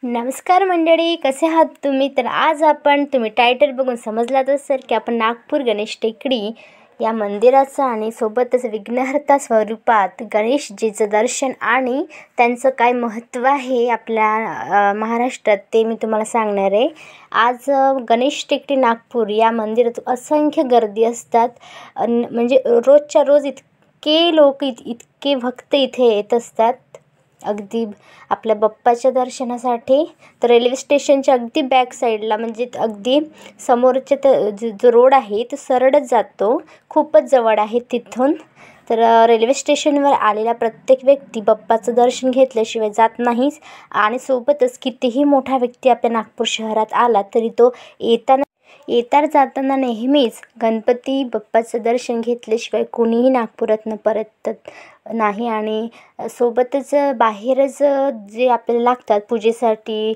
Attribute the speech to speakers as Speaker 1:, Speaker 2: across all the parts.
Speaker 1: नमस्कार मंडळी, कसे आहात तुम्ही? तर आज तुम्ही टायटल बघून समजलाच असेल की आपण नागपूर गणेश टेकडी या मंदिराचं आणि सोबतच विघ्नहर्ता स्वरूपात गणेशजीचं दर्शन आणि त्यांचं काय महत्त्व आहे आपल्या महाराष्ट्रात ते मी तुम्हाला सांगणार आहे. आज गणेश टेकडी नागपूर या मंदिरात असंख्य गर्दी असतात. म्हणजे रोजच्या रोज इतके लोक इतके भक्त इथे येत असतात अगदी आपल्या बाप्पाच्या दर्शनासाठी. तर रेल्वे स्टेशनच्या अगदी बॅक साईडला म्हणजे अगदी समोरचे जो रोड आहे तो सरळच जातो, खूपच जवळ आहे तिथून. तर रेल्वे स्टेशनवर आलेला प्रत्येक व्यक्ती बाप्पाचं दर्शन घेतल्याशिवाय जात नाहीच. आणि सोबतच कितीही मोठा व्यक्ती आपल्या नागपूर शहरात आला तरी तो येता जाताना नेहमीच गणपती बाप्पाचं दर्शन घेतल्याशिवाय कोणीही नागपुरातनं परतत नाही. आणि सोबतच बाहेरच जे आपल्याला लागतात पूजेसाठी,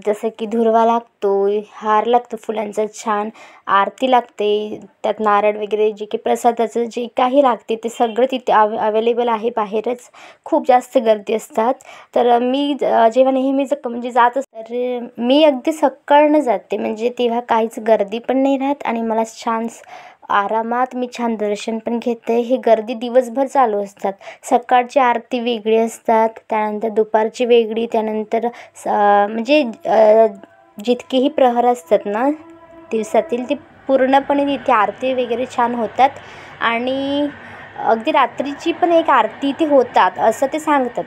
Speaker 1: जसं की दुर्वा लागतो, हार लागतो फुलांचा, छान आरती लागते, त्यात नारळ वगैरे जे की प्रसादाचं जे काही लागते ते सगळं तिथे अवेलेबल आहे. बाहेरच खूप जास्त गर्दी असतात. तर मी जेव्हा नेहमीच म्हणजे जात तर मी अगदी सकाळनं जाते, म्हणजे तेव्हा काहीच गर्दी पण नाही राहत आणि मला छान आरामात मी छान दर्शन पण घेते. ही गर्दी दिवसभर चालू असतात. सकाळची आरती वेगळी असतात, त्यानंतर दुपारची वेगळी, त्यानंतर म्हणजे जितकेही प्रहर असतात ना दिवसातील ते पूर्णपणे तिथे आरती वगैरे छान होतात. आणि अगदी रात्रीची पण एक आरती इथे होतात असं ते सांगतात.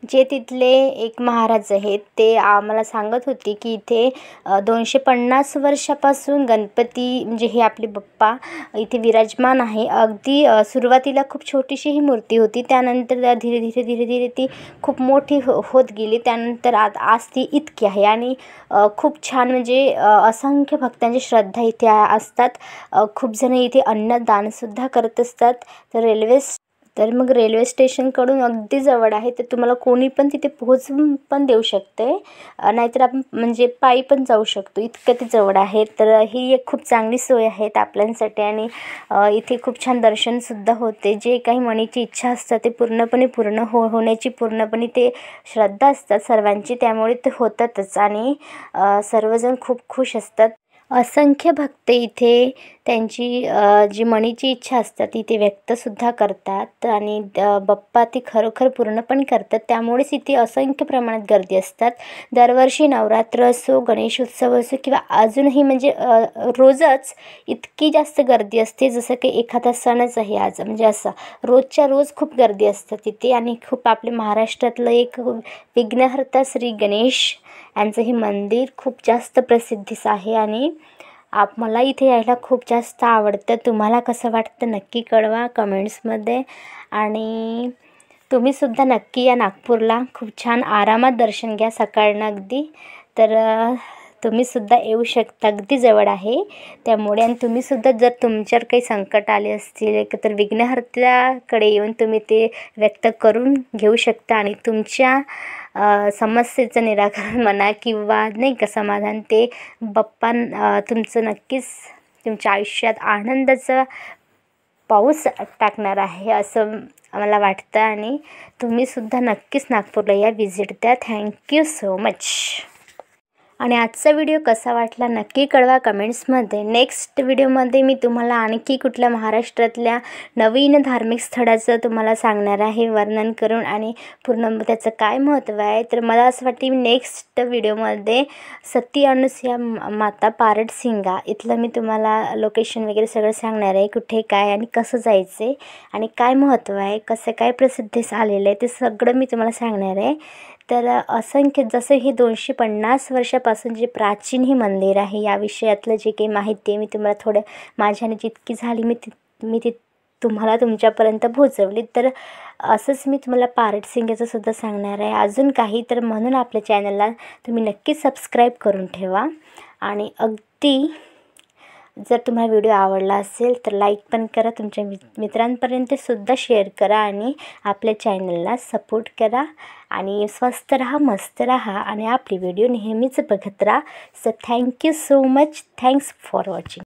Speaker 1: जे तिथले एक महाराज आहेत ते आम्हाला सांगत होते की इथे 250 वर्षापासून गणपती म्हणजे हे आपले बाप्पा इथे विराजमान आहे. अगदी सुरुवातीला खूप छोटीशी ही मूर्ती होती, त्यानंतर धीरे धीरे ती खूप मोठी होत गेली. त्यानंतर आज ती इतकी आहे आणि खूप छान म्हणजे असंख्य भक्तांची श्रद्धा इथे असतात. खूप जण इथे अन्नदानसुद्धा करत असतात. तर मग रेल्वे स्टेशनकडून अगदी जवळ आहे, तर तुम्हाला कोणी पण तिथे पोहोचून पण देऊ शकते, नाहीतर आपण म्हणजे पायी पण जाऊ शकतो, इतकं ते जवळ आहे. तर ही एक खूप चांगली सोय आहे आपल्यासाठी. आणि इथे खूप छान दर्शनसुद्धा होते. जे काही मनाची इच्छा असतात ते पूर्णपणे होण्याची पूर्णपणे ते श्रद्धा असतात सर्वांची, त्यामुळे ते होतातच. आणि सर्वजण खूप खुश असतात. असंख्य भक्त इथे त्यांची जी मनाची इच्छा असतात इथे व्यक्तसुद्धा करतात आणि बाप्पा ती खरोखर पूर्ण पण करतात. त्यामुळेच इथे असंख्य प्रमाणात गर्दी असतात. दरवर्षी नवरात्र असो, गणेशोत्सव असो किंवा अजूनही म्हणजे रोजच इतकी जास्त गर्दी असते जसं की एखादा सणच आहे आज, म्हणजे असं रोजच्या रोज खूप गर्दी असते तिथे. आणि खूप आपल्या महाराष्ट्रातलं एक विघ्नहर्ता श्री गणेश यांचं हे मंदिर खूप जास्त प्रसिद्धीस आहे आणि मला इथे यायला खूप जास्त आवडतं. तुम्हाला कसं वाटतं नक्की कळवा कमेंट्समध्ये. आणि तुम्हीसुद्धा नक्की या नागपूरला, खूप छान आरामात दर्शन घ्या सकाळनं अगदी. तर तुम्हीसुद्धा येऊ शकता, अगदी जवळ आहे त्यामुळे. आणि तुम्हीसुद्धा जर तुमच्यावर काही संकट आले असतील तर विघ्नहर्त्याकडे येऊन तुम्ही ते व्यक्त करून घेऊ शकता आणि तुमच्या समस्येचं निराकरण म्हणा किंवा नाही का समाधान, ते बाप्पा तुमचं नक्कीच तुमच्या आयुष्यात आनंदाचा पाऊस टाकणार आहे असं मला वाटतं. आणि तुम्हीसुद्धा नक्कीच नागपूरला या, व्हिजिट द्या. Thank you so much. आणि आजचा व्हिडिओ कसा वाटला नक्की कळवा कमेंट्समध्ये. नेक्स्ट व्हिडिओमध्ये मी तुम्हाला आणखी कुठल्या महाराष्ट्रातल्या नवीन धार्मिक स्थळाचं तुम्हाला सांगणार आहे वर्णन करून आणि पूर्ण त्याचं काय महत्त्व आहे. तर मला असं वाटतं मी नेक्स्ट व्हिडिओमध्ये सती अनुसया माता पारडसिंगा इथलं मी तुम्हाला लोकेशन वगैरे सगळं सांगणार आहे, कुठे काय आणि कसं जायचं आहे आणि काय महत्त्व आहे, कसं काय प्रसिद्धीस आलेलं आहे ते सगळं मी तुम्हाला सांगणार आहे. तर असंख्य जसं हे 250 वर्षापासून जे प्राचीन हे मंदिर आहे या विषयातलं जे काही माहिती आहे मी तुम्हाला थोडं माझ्याने जितकी झाली मी ती तुम्हाला तुमच्यापर्यंत पोहोचवली. तर असंच मी तुम्हाला पारडसिंगाचं सुद्धा सांगणार आहे अजून काही. तर म्हणून आपल्या चॅनलला तुम्ही नक्की सबस्क्राईब करून ठेवा. आणि अगदी जर तुम्हाला व्हिडिओ आवडला असेल तर लाईक पण करा, तुमच्या मित्रांपर्यंत सुद्धा शेअर करा आणि आपल्या चॅनलला सपोर्ट करा. आणि स्वस्त राहा, मस्त राहा आणि आपली व्हिडिओ नेहमीच बघत राहा. So thank you so much. Thanks for watching.